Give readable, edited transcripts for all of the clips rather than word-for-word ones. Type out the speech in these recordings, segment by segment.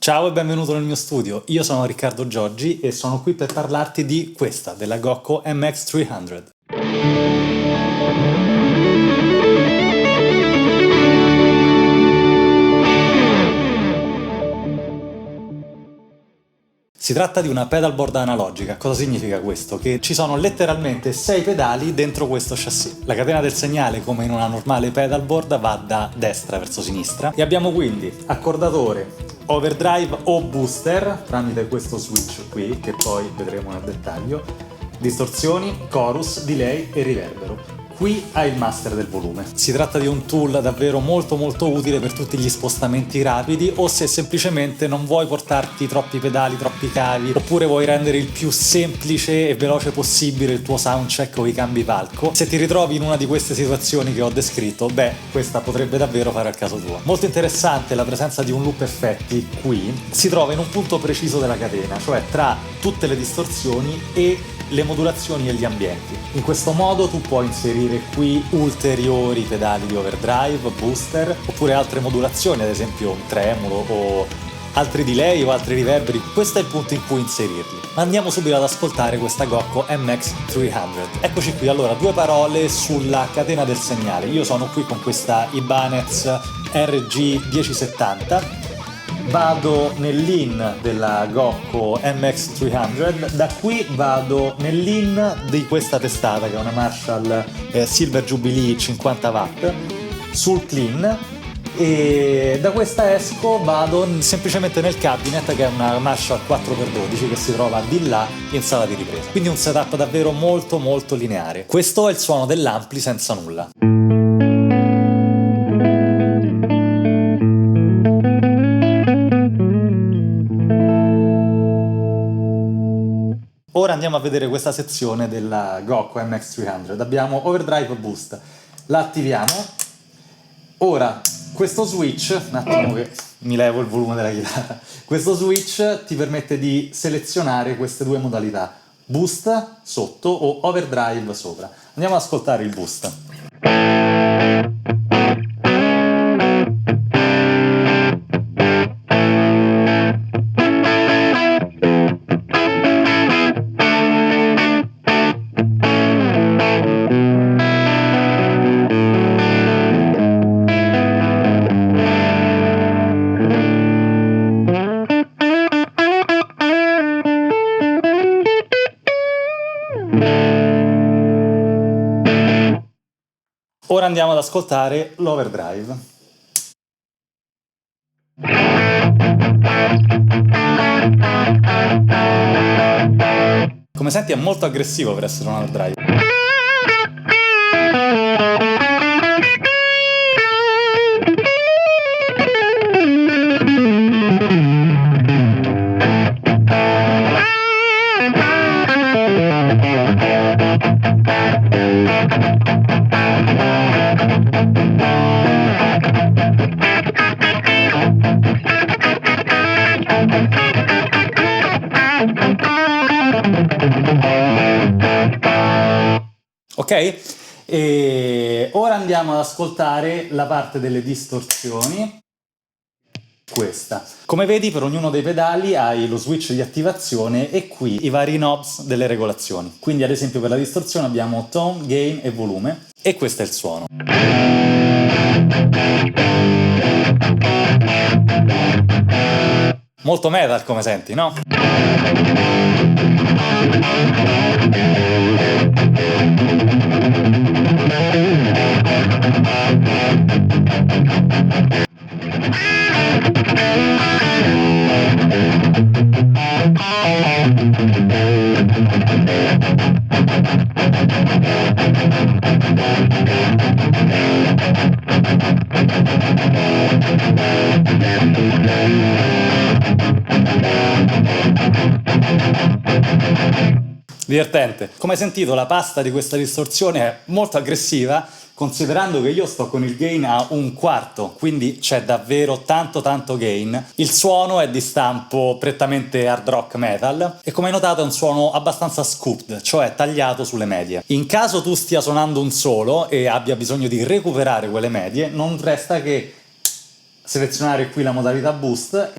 Ciao e benvenuto nel mio studio, io sono Riccardo Giorgi e sono qui per parlarti di questa, della Gocco MX300. Si tratta di una pedalboard analogica. Cosa significa questo? Che ci sono letteralmente 6 pedali dentro questo chassis. La catena del segnale, come in una normale pedalboard, va da destra verso sinistra e abbiamo quindi accordatore, overdrive o booster tramite questo switch qui, che poi vedremo nel dettaglio, distorsioni, chorus, delay e riverbero. Qui hai il master del volume. Si tratta di un tool davvero molto utile per tutti gli spostamenti rapidi o se semplicemente non vuoi portarti troppi pedali, troppi cavi, oppure vuoi rendere il più semplice e veloce possibile il tuo soundcheck o i cambi palco. Se ti ritrovi in una di queste situazioni che ho descritto, questa potrebbe davvero fare al caso tuo. Molto interessante la presenza di un loop effetti qui. Si trova in un punto preciso della catena, cioè tra tutte le distorsioni e le modulazioni e gli ambienti. In questo modo tu puoi inserire qui ulteriori pedali di overdrive, booster, oppure altre modulazioni, ad esempio un tremolo o altri delay o altri riverberi. Questo è il punto in cui inserirli. Ma andiamo subito ad ascoltare questa Gocco MX300. Eccoci qui, allora, due parole sulla catena del segnale. Io sono qui con questa Ibanez RG1070. Vado nell'in della Gocco MX300, da qui vado nell'in di questa testata che è una Marshall Silver Jubilee 50 watt sul clean, e da questa esco vado semplicemente nel cabinet, che è una Marshall 4x12 che si trova di là in sala di ripresa. Quindi un setup davvero molto lineare. Questo è il suono dell'ampli senza nulla. Ora andiamo a vedere questa sezione della Gocco MX300. Abbiamo overdrive boost, la attiviamo. Ora questo switch, un attimo che mi levo il volume della chitarra, questo switch ti permette di selezionare queste due modalità, boost sotto o overdrive sopra. Andiamo ad ascoltare il boost. Ora andiamo ad ascoltare l'overdrive. Come senti è molto aggressivo per essere un overdrive. Ok? E ora andiamo ad ascoltare la parte delle distorsioni. Questa. Come vedi, per ognuno dei pedali hai lo switch di attivazione e qui i vari knobs delle regolazioni. Quindi ad esempio per la distorsione abbiamo tone, gain e volume, e questo è il suono. Molto metal, come senti, no? Divertente. Come hai sentito, la pasta di questa distorsione è molto aggressiva, considerando che io sto con il gain a 1/4, quindi c'è davvero tanto gain. Il suono è di stampo prettamente hard rock metal e come hai notato è un suono abbastanza scooped, cioè tagliato sulle medie. In caso tu stia suonando un solo e abbia bisogno di recuperare quelle medie, non resta che selezionare qui la modalità boost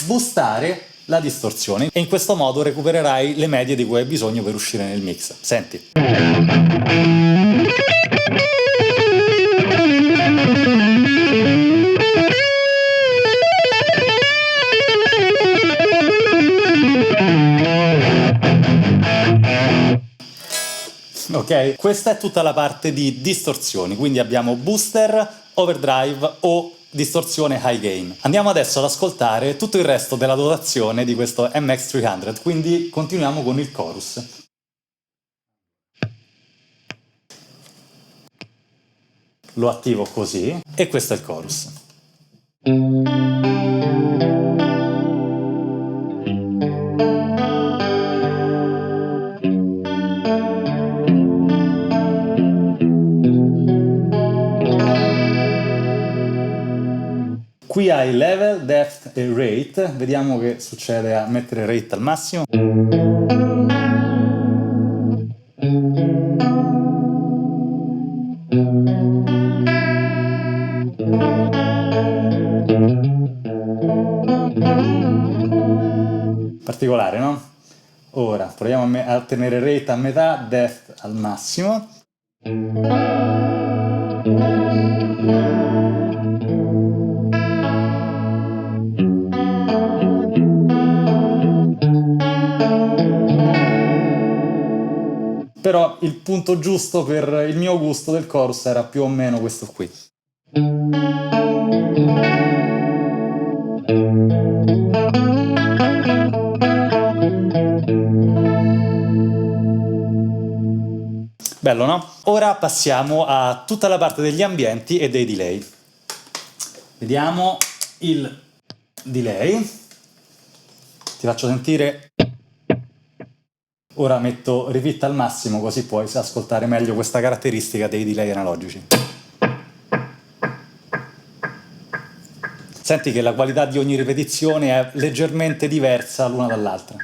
boostare la distorsione e in questo modo recupererai le medie di cui hai bisogno per uscire nel mix. Senti. Ok? Questa è tutta la parte di distorsioni, quindi abbiamo booster, overdrive o distorsione high gain. Andiamo adesso ad ascoltare tutto il resto della dotazione di questo MX300, quindi continuiamo con il chorus. Lo attivo così e questo è il chorus. Qui hai level, depth e rate, vediamo che succede a mettere rate al massimo. Particolare, no? Ora proviamo a tenere rate a metà, depth al massimo. Però il punto giusto per il mio gusto del chorus era più o meno questo qui. Bello, no? Ora passiamo a tutta la parte degli ambienti e dei delay. Vediamo il delay. Ti faccio sentire. Ora metto repeat al massimo così puoi ascoltare meglio questa caratteristica dei delay analogici. Senti che la qualità di ogni ripetizione è leggermente diversa l'una dall'altra.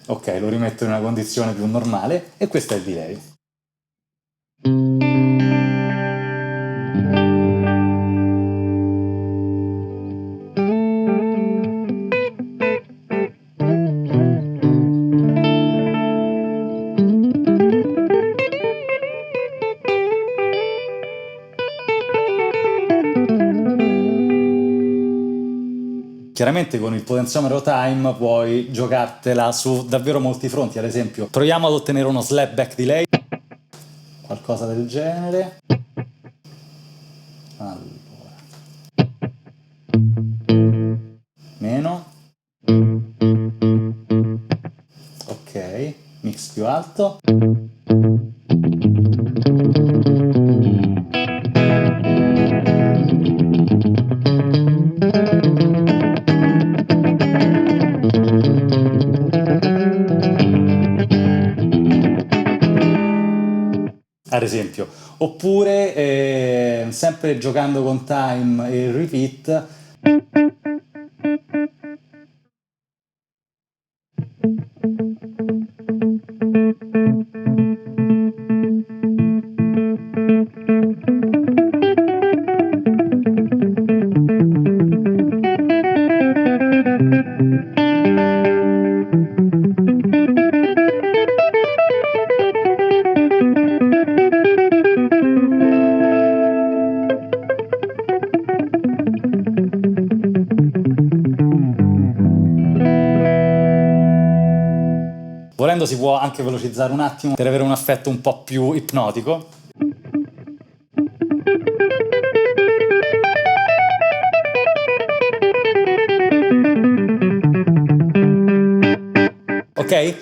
Ok, lo rimetto in una condizione più normale e questo è il delay. Chiaramente con il potenziometro time puoi giocartela su davvero molti fronti, ad esempio proviamo ad ottenere uno slapback delay, qualcosa del genere. Allora. Meno. Ok, mix più alto. Ad esempio, oppure sempre giocando con time e repeat. Volendo si può anche velocizzare un attimo per avere un effetto un po' più ipnotico. Ok?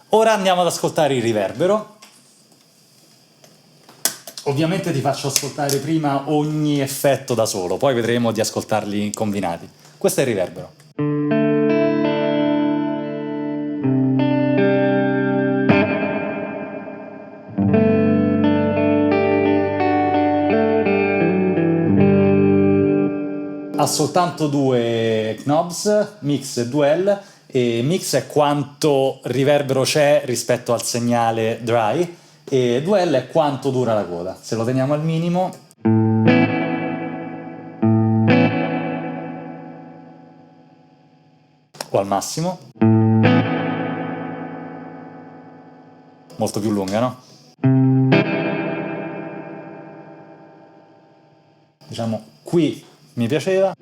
Ora andiamo ad ascoltare il riverbero. Ovviamente ti faccio ascoltare prima ogni effetto da solo, poi vedremo di ascoltarli combinati. Questo è il riverbero. Ha soltanto due knobs, mix e duel, e mix è quanto riverbero c'è rispetto al segnale dry, e duel è quanto dura la coda. Se lo teniamo al minimo, o al massimo. Molto più lunga, no? Diciamo, qui mi piaceva.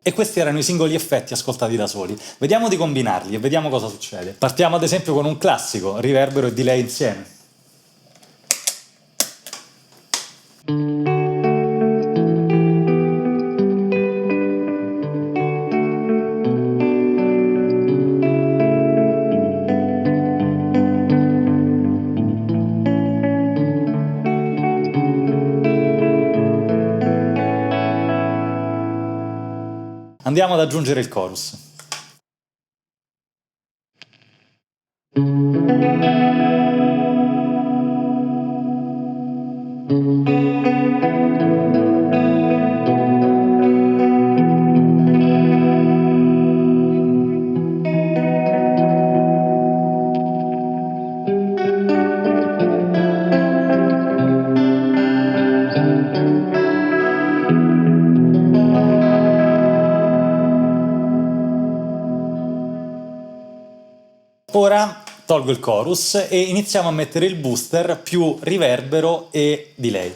E questi erano i singoli effetti ascoltati da soli. Vediamo di combinarli e vediamo cosa succede. Partiamo ad esempio con un classico, riverbero e delay insieme. Andiamo ad aggiungere il chorus. Ora tolgo il chorus e iniziamo a mettere il booster più riverbero e delay.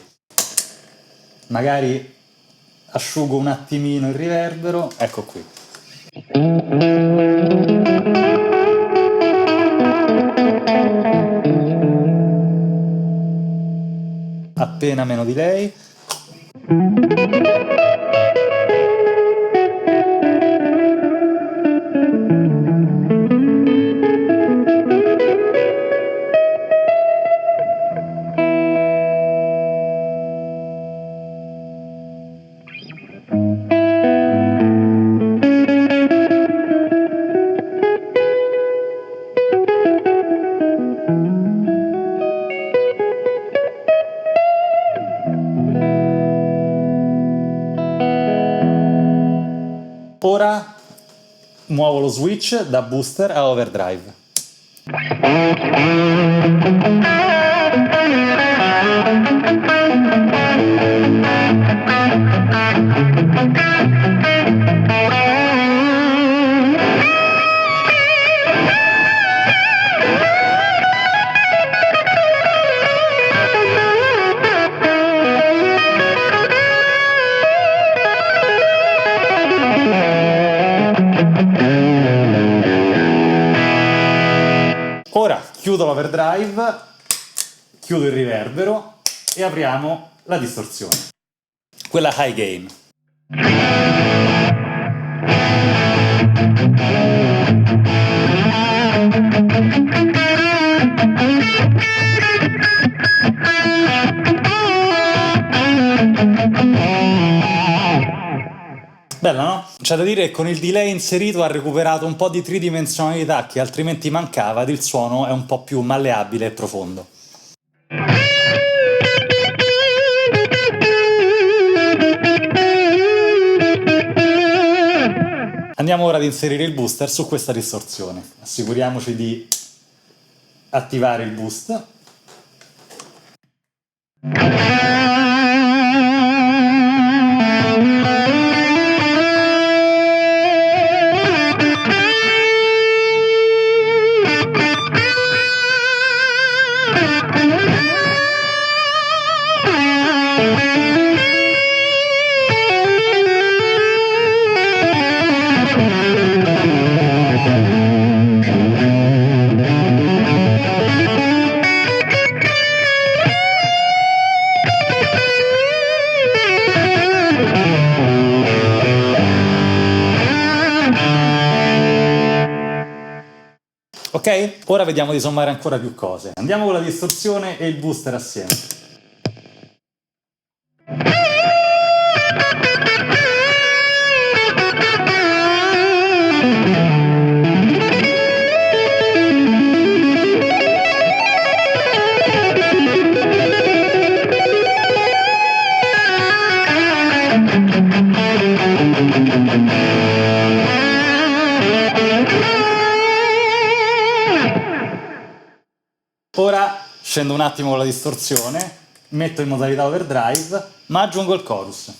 Magari asciugo un attimino il riverbero, ecco qui. Appena meno delay. Ora muovo lo switch da booster a overdrive. Ora chiudo l'overdrive, chiudo il riverbero e apriamo la distorsione, quella high gain. Bella, no? C'è da dire che con il delay inserito ha recuperato un po' di tridimensionalità che altrimenti mancava ed il suono è un po' più malleabile e profondo. Andiamo ora ad inserire il booster su questa distorsione. Assicuriamoci di attivare il boost. Ok? Ora vediamo di sommare ancora più cose. Andiamo con la distorsione e il booster assieme. Ora scendo un attimo con la distorsione, metto in modalità overdrive, ma aggiungo il chorus.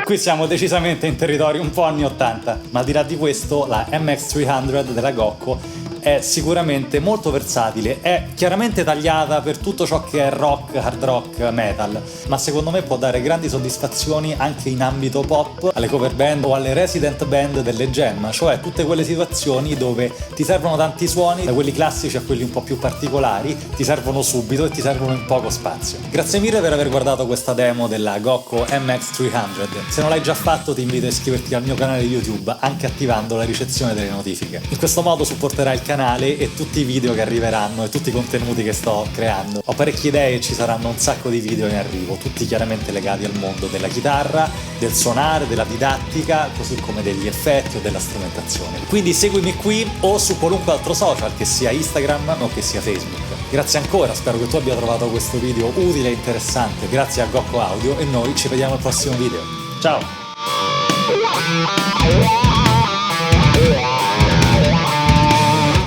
Qui siamo decisamente in territorio un po' anni 80, ma al di là di questo la MX300 della Gocco è sicuramente molto versatile, è chiaramente tagliata per tutto ciò che è rock, hard rock, metal, ma secondo me può dare grandi soddisfazioni anche in ambito pop, alle cover band o alle resident band delle jam, cioè tutte quelle situazioni dove ti servono tanti suoni, da quelli classici a quelli un po' più particolari, ti servono subito e ti servono in poco spazio. Grazie mille per aver guardato questa demo della Gocco MX300. Se non l'hai già fatto ti invito a iscriverti al mio canale YouTube, anche attivando la ricezione delle notifiche. In questo modo supporterai il canale e tutti i video che arriveranno e tutti i contenuti che sto creando. Ho parecchie idee e ci saranno un sacco di video in arrivo, tutti chiaramente legati al mondo della chitarra, del suonare, della didattica, così come degli effetti o della strumentazione. Quindi seguimi qui o su qualunque altro social, che sia Instagram o che sia Facebook. Grazie ancora, spero che tu abbia trovato questo video utile e interessante grazie a Gocco Audio e noi ci vediamo al prossimo video. Ciao!